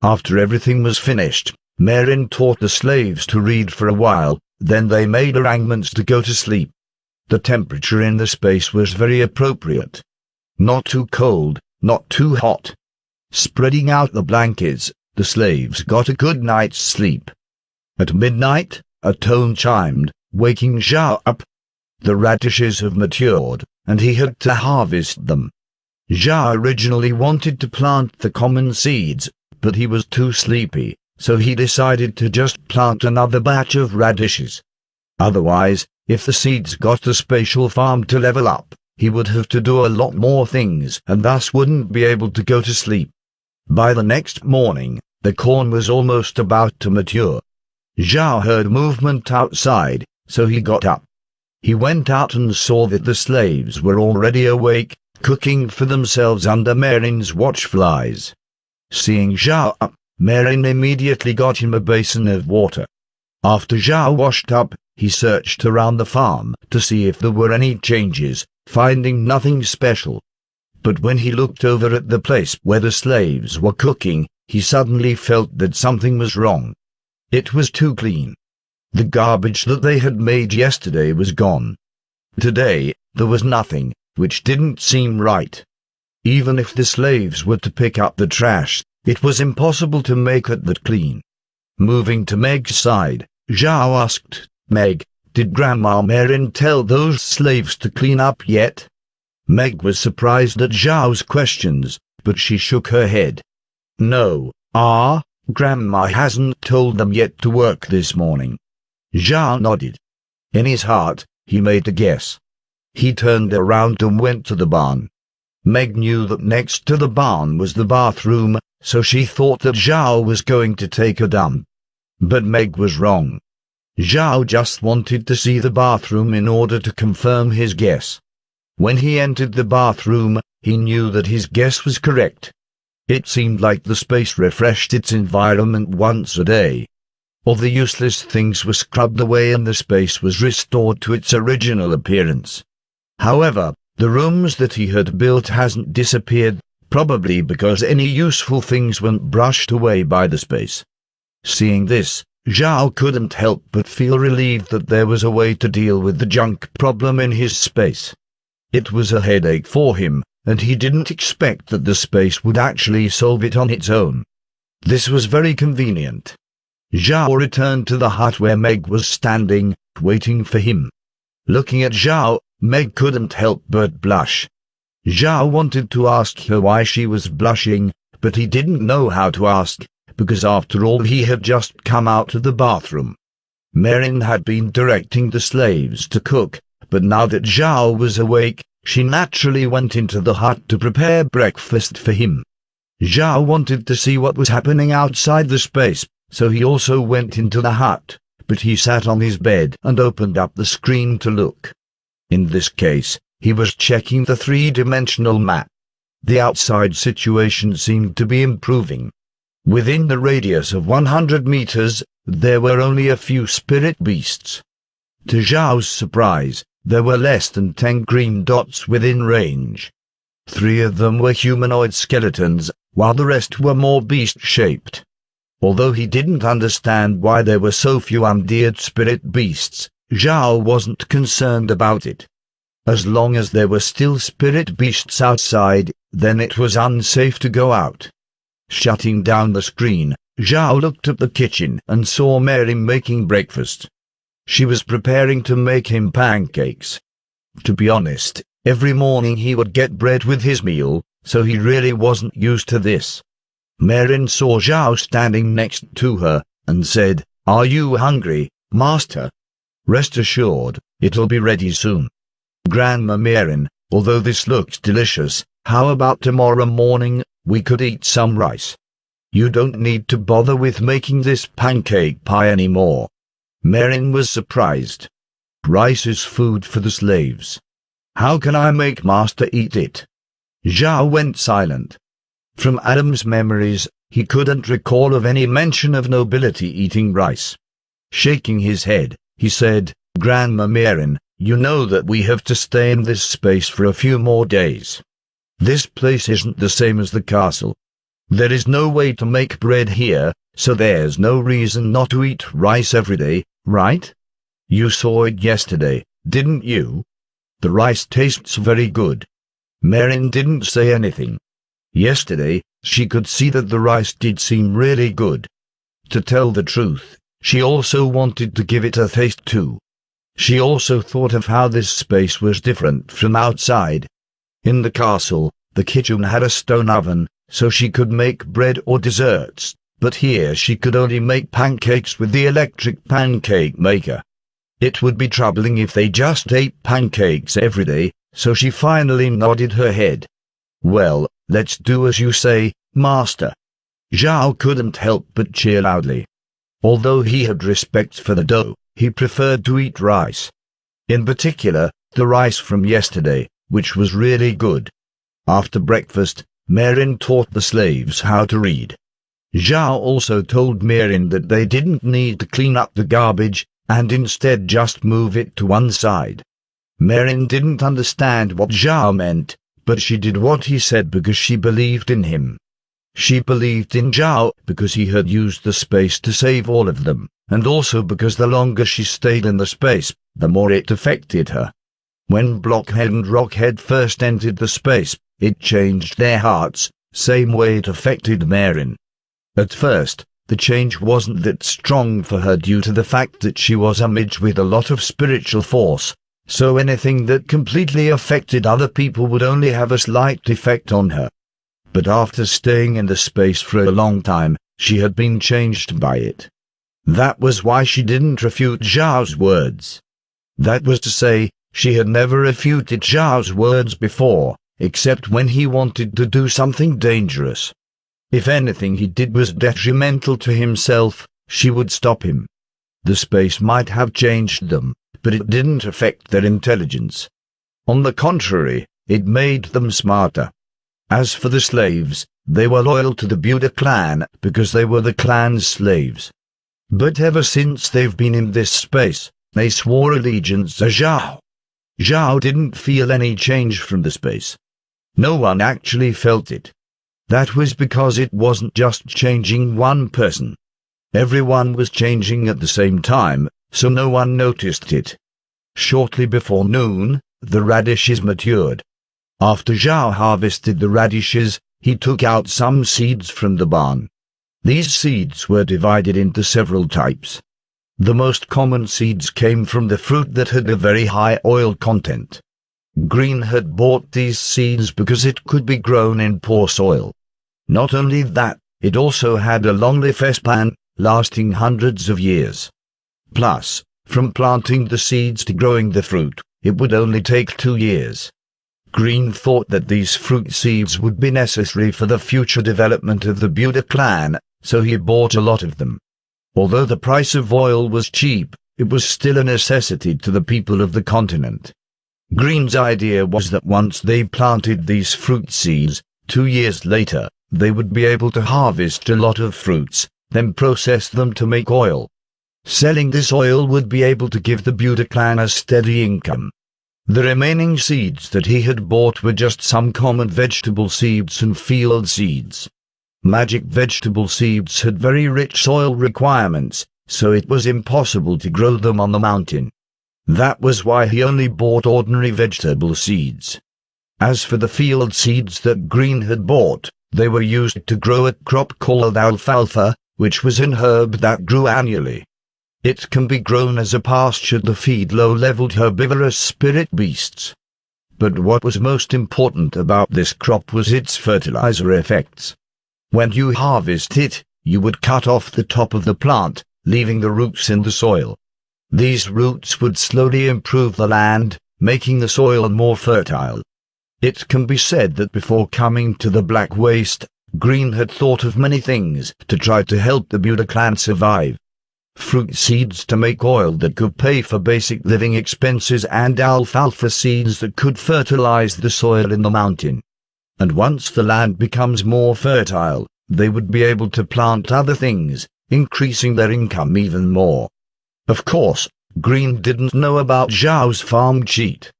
After everything was finished, Merin taught the slaves to read for a while, then they made arrangements to go to sleep. The temperature in the space was very appropriate. Not too cold, not too hot. Spreading out the blankets, the slaves got a good night's sleep. At midnight, a tone chimed, waking Zhao up. The radishes have matured, and he had to harvest them. Zhao originally wanted to plant the common seeds, but he was too sleepy, so he decided to just plant another batch of radishes. Otherwise, if the seeds got the spatial farm to level up, he would have to do a lot more things and thus wouldn't be able to go to sleep. By the next morning, the corn was almost about to mature. Zhao heard movement outside, so he got up. He went out and saw that the slaves were already awake, cooking for themselves under Merin's watchflies. Seeing Zhao up, Merin immediately got him a basin of water. After Zhao washed up, he searched around the farm to see if there were any changes, finding nothing special. But when he looked over at the place where the slaves were cooking, he suddenly felt that something was wrong. It was too clean. The garbage that they had made yesterday was gone. Today, there was nothing, which didn't seem right. Even if the slaves were to pick up the trash, it was impossible to make it that clean. Moving to Meg's side, Zhao asked, "Meg, did Grandma Merin tell those slaves to clean up yet?" Meg was surprised at Zhao's questions, but she shook her head. "No, Grandma hasn't told them yet to work this morning." Zhao nodded. In his heart, he made a guess. He turned around and went to the barn. Meg knew that next to the barn was the bathroom, so she thought that Zhao was going to take a dump. But Meg was wrong. Zhao just wanted to see the bathroom in order to confirm his guess. When he entered the bathroom, he knew that his guess was correct. It seemed like the space refreshed its environment once a day. All the useless things were scrubbed away and the space was restored to its original appearance. However, the rooms that he had built hasn't disappeared, probably because any useful things weren't brushed away by the space. Seeing this, Zhao couldn't help but feel relieved that there was a way to deal with the junk problem in his space. It was a headache for him, and he didn't expect that the space would actually solve it on its own. This was very convenient. Zhao returned to the hut where Meg was standing, waiting for him. Looking at Zhao, Meg couldn't help but blush. Zhao wanted to ask her why she was blushing, but he didn't know how to ask, because after all he had just come out of the bathroom. Merin had been directing the slaves to cook, but now that Zhao was awake, she naturally went into the hut to prepare breakfast for him. Zhao wanted to see what was happening outside the space, so he also went into the hut, but he sat on his bed and opened up the screen to look. In this case, he was checking the three-dimensional map. The outside situation seemed to be improving. Within the radius of 100 meters, there were only a few spirit beasts. To Zhao's surprise, there were less than 10 green dots within range. 3 of them were humanoid skeletons, while the rest were more beast-shaped. Although he didn't understand why there were so few undead spirit beasts, Zhao wasn't concerned about it. As long as there were still spirit beasts outside, then it was unsafe to go out. Shutting down the screen, Zhao looked at the kitchen and saw Merin making breakfast. She was preparing to make him pancakes. To be honest, every morning he would get bread with his meal, so he really wasn't used to this. Merin saw Zhao standing next to her, and said, "Are you hungry, master?" "Rest assured, it'll be ready soon." "Grandma Merin, although this looks delicious, how about tomorrow morning, we could eat some rice? You don't need to bother with making this pancake pie anymore." Merin was surprised. "Rice is food for the slaves. How can I make master eat it?" Zhao went silent. From Adam's memories, he couldn't recall of any mention of nobility eating rice. Shaking his head, he said, "Grandma Merin, you know that we have to stay in this space for a few more days. This place isn't the same as the castle. There is no way to make bread here, so there's no reason not to eat rice every day, right? You saw it yesterday, didn't you? The rice tastes very good. Marin didn't say anything. Yesterday, she could see that the rice did seem really good. To tell the truth, she also wanted to give it a taste too. She also thought of how this space was different from outside. In the castle, the kitchen had a stone oven, so she could make bread or desserts, but here she could only make pancakes with the electric pancake maker. It would be troubling if they just ate pancakes every day, so she finally nodded her head. Well, let's do as you say, Master. Zhao couldn't help but cheer loudly. Although he had respect for the dough, he preferred to eat rice. In particular, the rice from yesterday, which was really good. After breakfast, Marin taught the slaves how to read. Zhao also told Marin that they didn't need to clean up the garbage, and instead just move it to one side. Marin didn't understand what Zhao meant, but she did what he said because she believed in him. She believed in Zhao because he had used the space to save all of them, and also because the longer she stayed in the space, the more it affected her. When Blockhead and Rockhead first entered the space, it changed their hearts, same way it affected Marin. At first, the change wasn't that strong for her due to the fact that she was a mage with a lot of spiritual force, so anything that completely affected other people would only have a slight effect on her. But after staying in the space for a long time, she had been changed by it. That was why she didn't refute Zhao's words. That was to say, she had never refuted Zhao's words before, except when he wanted to do something dangerous. If anything he did was detrimental to himself, she would stop him. The space might have changed them, but it didn't affect their intelligence. On the contrary, it made them smarter. As for the slaves, they were loyal to the Buddha clan because they were the clan's slaves. But ever since they've been in this space, they swore allegiance to Zhao. Zhao didn't feel any change from the space. No one actually felt it. That was because it wasn't just changing one person. Everyone was changing at the same time, so no one noticed it. Shortly before noon, the radishes matured. After Zhao harvested the radishes, he took out some seeds from the barn. These seeds were divided into several types. The most common seeds came from the fruit that had a very high oil content. Green had bought these seeds because it could be grown in poor soil. Not only that, it also had a long lifespan, lasting hundreds of years. Plus, from planting the seeds to growing the fruit, it would only take 2 years. Green thought that these fruit seeds would be necessary for the future development of the Buddha clan, so he bought a lot of them. Although the price of oil was cheap, it was still a necessity to the people of the continent. Green's idea was that once they planted these fruit seeds, 2 years later, they would be able to harvest a lot of fruits, then process them to make oil. Selling this oil would be able to give the Buddha clan a steady income. The remaining seeds that he had bought were just some common vegetable seeds and field seeds. Magic vegetable seeds had very rich soil requirements, so it was impossible to grow them on the mountain. That was why he only bought ordinary vegetable seeds. As for the field seeds that Green had bought, they were used to grow a crop called alfalfa, which was an herb that grew annually. It can be grown as a pasture to feed low-leveled herbivorous spirit beasts. But what was most important about this crop was its fertilizer effects. When you harvest it, you would cut off the top of the plant, leaving the roots in the soil. These roots would slowly improve the land, making the soil more fertile. It can be said that before coming to the Black Waste, Green had thought of many things to try to help the Buddha clan survive. Fruit seeds to make oil that could pay for basic living expenses and alfalfa seeds that could fertilize the soil in the mountain. And once the land becomes more fertile, they would be able to plant other things, increasing their income even more. Of course, Green didn't know about Zhao's farm cheat.